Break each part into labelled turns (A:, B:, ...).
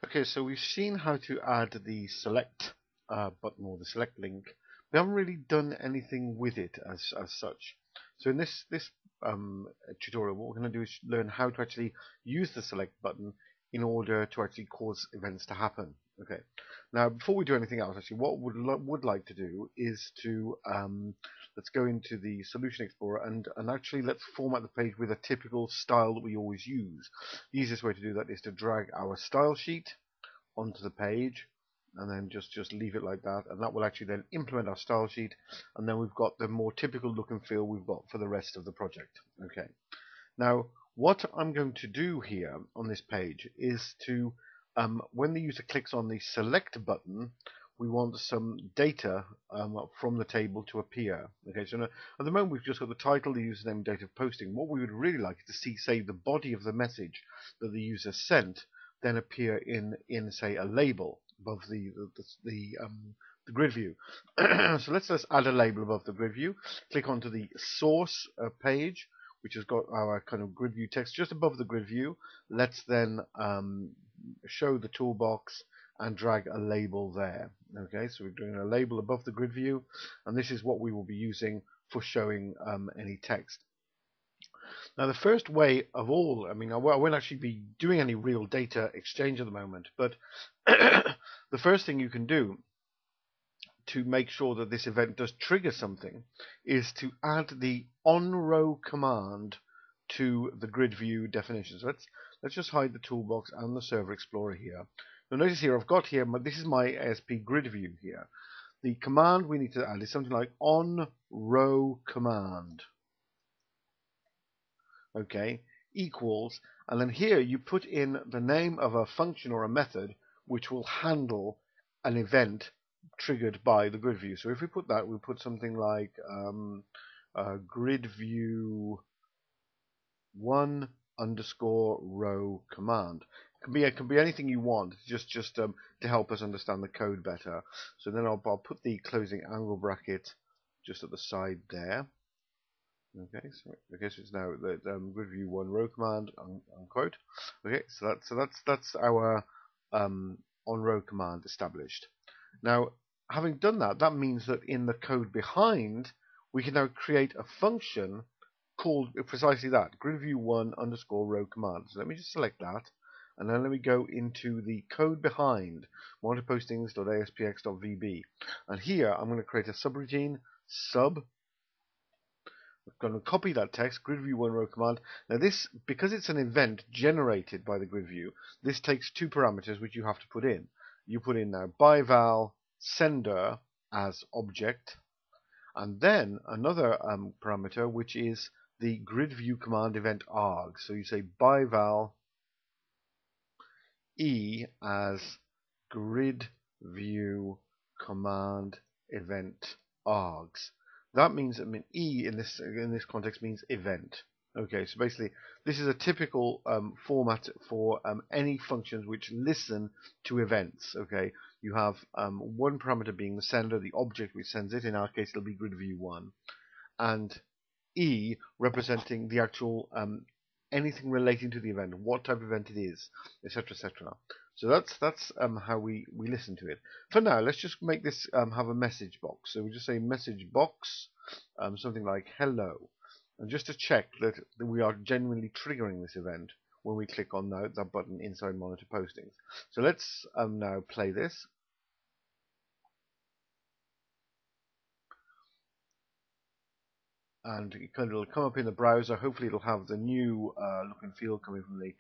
A: Okay, so we've seen how to add the select button or the select link. We haven't really done anything with it as such. So in this tutorial, what we're going to do is learn how to actually use the select button in order to actually cause events to happen. Okay. Now, before we do anything else, actually, what would like to do is to let's go into the Solution Explorer and actually let's format the page with a typical style that we always use. The easiest way to do that is to drag our style sheet onto the page and then just leave it like that, and that will actually then implement our style sheet, and then we've got the more typical look and feel we've got for the rest of the project. Okay. Now, what I'm going to do here on this page is to, when the user clicks on the select button, we want some data from the table to appear. Okay, so now, at the moment we've just got the title, the username, date of posting. What we would really like is to see, say, the body of the message that the user sent then appear in say a label above the grid view. So let's add a label above the grid view. Click onto the source page, which has got our kind of grid view text just above the grid view. Let's then show the toolbox and drag a label there. Okay, so we're doing a label above the grid view, and this is what we will be using for showing any text. Now, the first way of all, I mean, I won't actually be doing any real data exchange at the moment, but the first thing you can do to make sure that this event does trigger something is to add the onRow command to the grid view definition. So let's just hide the toolbox and the Server Explorer here. Now notice here I've got here, this is my ASP grid view here. The command we need to add is something like onRow command. Okay, equals, and then here you put in the name of a function or a method which will handle an event triggered by the grid view. So if we put that, we put something like grid view 1 underscore row command. It can be anything you want, just to help us understand the code better. So then I'll put the closing angle bracket just at the side there. Okay, so it's now the grid view 1 row command unquote. Okay, so that's our onRow command established. Now, having done that, that means that in the code behind, we can now create a function called precisely that, gridview1 underscore row command. So let me just select that, and then let me go into the code behind monitorpostings.aspx.vb, and here I'm going to create a subroutine sub. I'm going to copy that text, gridview1 row command. Now this, because it's an event generated by the grid view, this takes two parameters which you have to put in. You put in now byval sender as object, and then another parameter which is the grid view command event arg. So you say byval e as grid view command event args. That means, I mean, E in this context means event. Okay, so basically this is a typical format for any functions which listen to events. Okay, you have one parameter being the sender, the object which sends it. In our case, it'll be gridview1, and E representing the actual anything relating to the event, what type of event it is, etc., etc. So that's how we listen to it. For now, let's just make this have a message box. So we just say message box, something like hello, and just to check that we are genuinely triggering this event when we click on that button inside Monitor Postings. So let's now play this. And it'll come up in the browser. Hopefully it'll have the new look and feel coming from the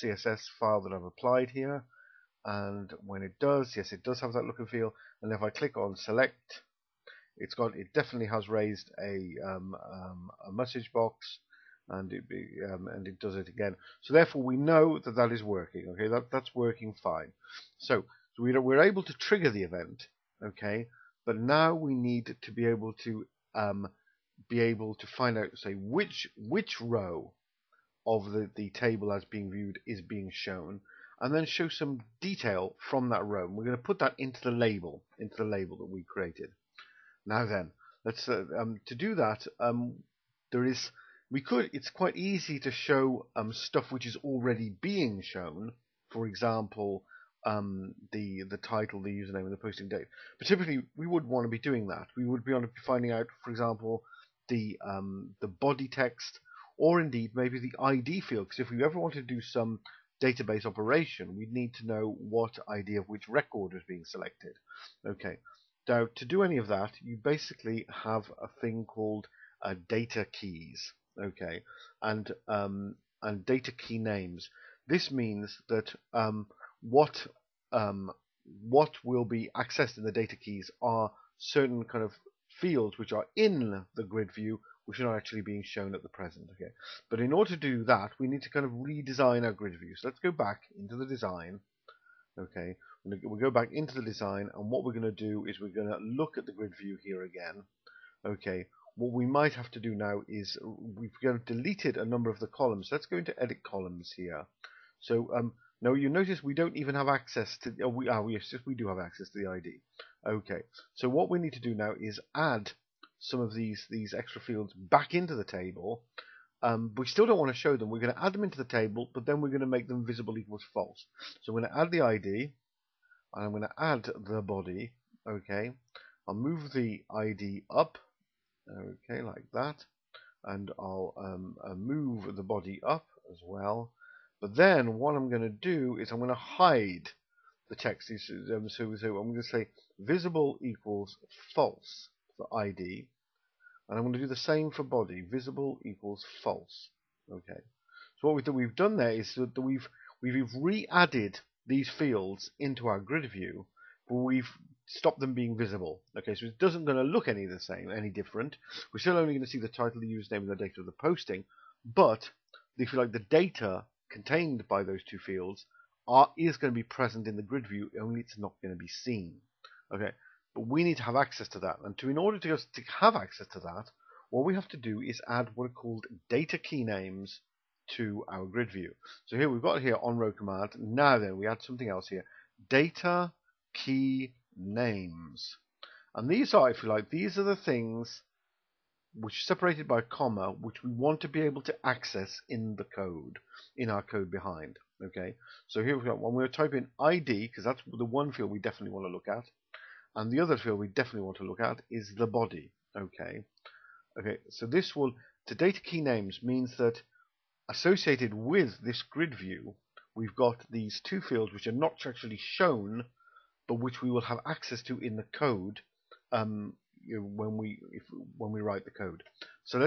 A: CSS file that I've applied here. And when it does, yes, it does have that look and feel. And if I click on select, it definitely has raised a message box, and it does it again. So therefore we know that is working. Okay, that's working fine. So we're able to trigger the event. Okay, but now we need to be able to find out, say, which row of the table as being viewed is being shown, and then show some detail from that row. And we're going to put that into the label that we created. Now then, let's to do that. It's quite easy to show stuff which is already being shown. For example, the title, the username, and the posting date. But typically, we would want to be doing that. We would want to be finding out, for example, the body text, or indeed maybe the ID field. Because if we ever want to do some database operation, we'd need to know what ID of which record is being selected. Okay. Now, to do any of that, you basically have a thing called data keys. Okay, and data key names. This means that what what will be accessed in the data keys are certain kind of fields which are in the grid view, which are not actually being shown at the present. Okay, but in order to do that, we need to kind of redesign our grid view. So let's go back into the design. Okay, we'll go back into the design, and what we're going to do is we're going to look at the grid view here again. Okay, what we might have to do now is we've deleted a number of the columns. Let's go into edit columns here. So now you notice we don't even have access to. Yes, we do have access to the ID. Okay, so what we need to do now is add some of these extra fields back into the table. But we still don't want to show them. We're going to add them into the table, but then we're going to make them visible equals false. So I'm going to add the ID, and I'm going to add the body. Okay, I'll move the ID up. Okay, like that, and I'll move the body up as well. But then what I'm going to do is I'm going to hide the text. So I'm going to say visible equals false for ID. And I'm going to do the same for body. Visible equals false. Okay. So what we've done there is that we've re-added these fields into our grid view, but we've stopped them being visible. Okay, so it doesn't going to look any the same, any different. We're still only going to see the title, the username, and the date of the posting, but if you like, the data contained by those two fields is going to be present in the grid view, only it's not going to be seen. Okay. But we need to have access to that, and in order to have access to that, what we have to do is add what are called data key names to our grid view. So here we've got here on row command. Now then, we add something else here: data key names, and these are, if you like, these are the things which are separated by a comma, which we want to be able to access in the code, in our code behind. Okay, so here we've got when we're typing ID, because that's the one field we definitely want to look at. And the other field we definitely want to look at is the body. Okay. Okay. So this will, the data key names means that associated with this grid view, we've got these two fields which are not actually shown, but which we will have access to in the code when we write the code. So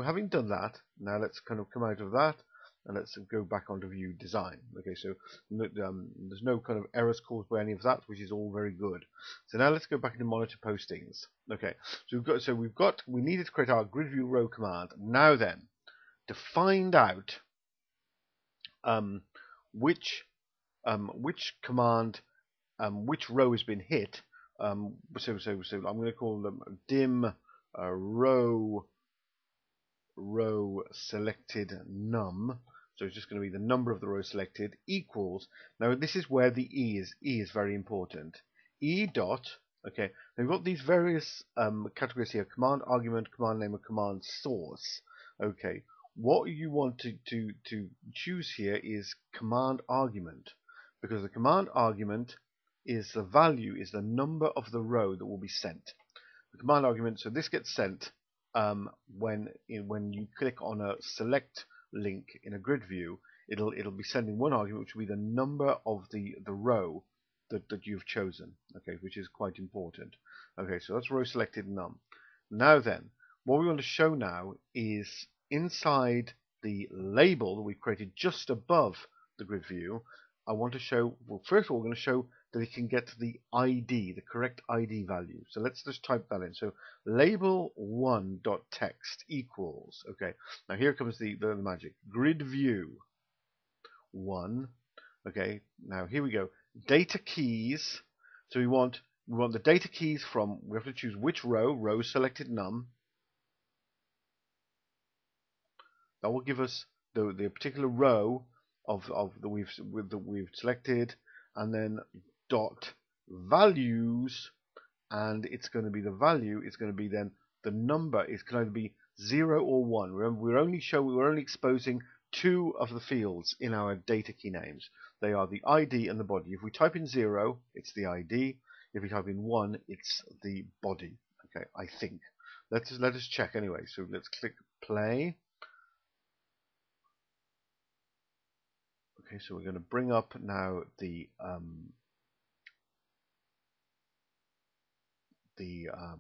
A: having done that, now let's kind of come out of that. And let's go back onto view design. Okay, so there's no kind of errors caused by any of that, which is all very good. So now let's go back into monitor postings. Okay, so we needed to create our grid view row command. Now then, to find out which command, which row has been hit. So I'm going to call them dim row selected num. So it's just going to be the number of the row selected equals. Now this is where the E is very important. E dot. Okay. Now we've got these various categories here: command argument, command name, and command source. Okay. What you want to choose here is command argument, because the command argument is the value, is the number of the row that will be sent. The command argument. So this gets sent when you click on a select link in a grid view, it'll be sending one argument, which will be the number of the row that you've chosen. Okay, which is quite important. Okay, so that's row selected num. Now then, what we want to show now is inside the label that we've created just above the grid view. I want to show, well, first of all, we're going to show that it can get the ID, the correct ID value. So let's just type that in. So label1.text equals, okay, now here comes the magic, grid view 1. Okay, now here we go, data keys. So we want the data keys from, we have to choose which row selected num. That will give us the particular row of that we've selected, and then dot values, and it's going to be the value. It's going to be then the number. It's going to be 0 or 1. Remember, we're only exposing two of the fields in our data key names. They are the ID and the body. If we type in 0, it's the ID. If we type in 1, it's the body. Okay, I think. Let us check anyway. So let's click play. Okay, so we're going to bring up now the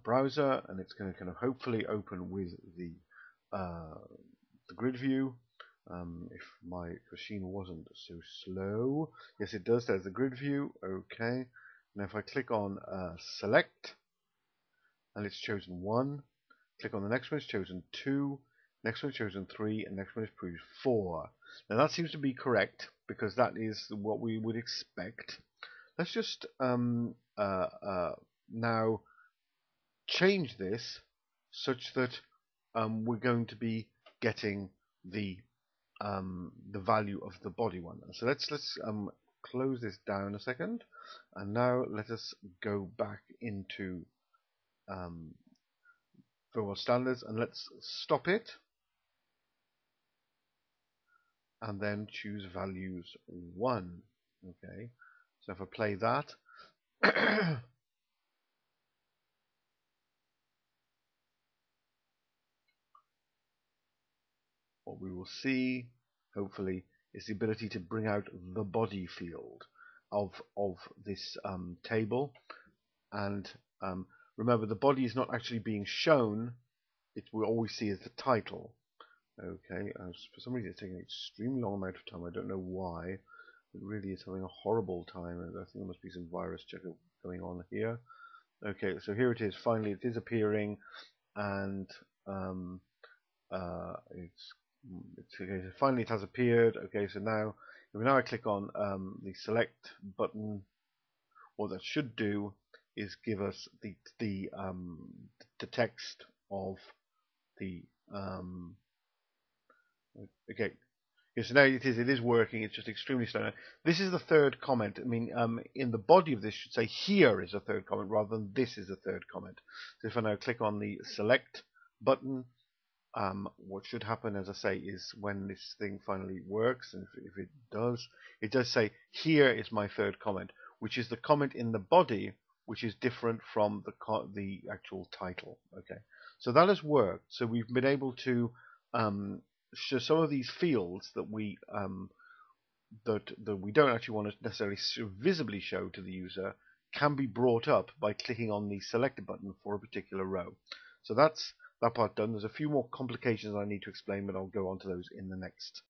A: browser, and it's going to kind of hopefully open with the grid view. If my machine wasn't so slow. Yes, it does. There's the grid view. Okay. Now if I click on select, and it's chosen 1, click on the next one, it's chosen 2, next one is chosen 3, and next one is proved 4. Now that seems to be correct, because that is what we would expect. Let's just now change this such that we're going to be getting the value of the body one. So let's close this down a second, and now let us go back into Firewall Standards, and let's stop it, and then choose values 1. Okay, so if I play that, what we will see, hopefully, is the ability to bring out the body field of this table. And remember, the body is not actually being shown. It will always see as the title. Okay, for some reason it's taking an extremely long amount of time. I don't know why. It really is having a horrible time. I think there must be some virus check going on here. Okay, so here it is. Finally, it is appearing, and it's okay. So finally, it has appeared. Okay, so now if I click on the select button, what that should do is give us the text of the okay. So now it is working. It's just extremely slow. This is the third comment. I mean, in the body of this should say here is a third comment rather than this is a third comment. So if I now click on the select button, what should happen, as I say, is when this thing finally works, and if it does say here is my third comment, which is the comment in the body, which is different from the actual title. Okay, so that has worked. So we've been able to so some of these fields that we don't actually want to necessarily visibly show to the user can be brought up by clicking on the select button for a particular row. So that's that part done. There's a few more complications I need to explain, but I'll go on to those in the next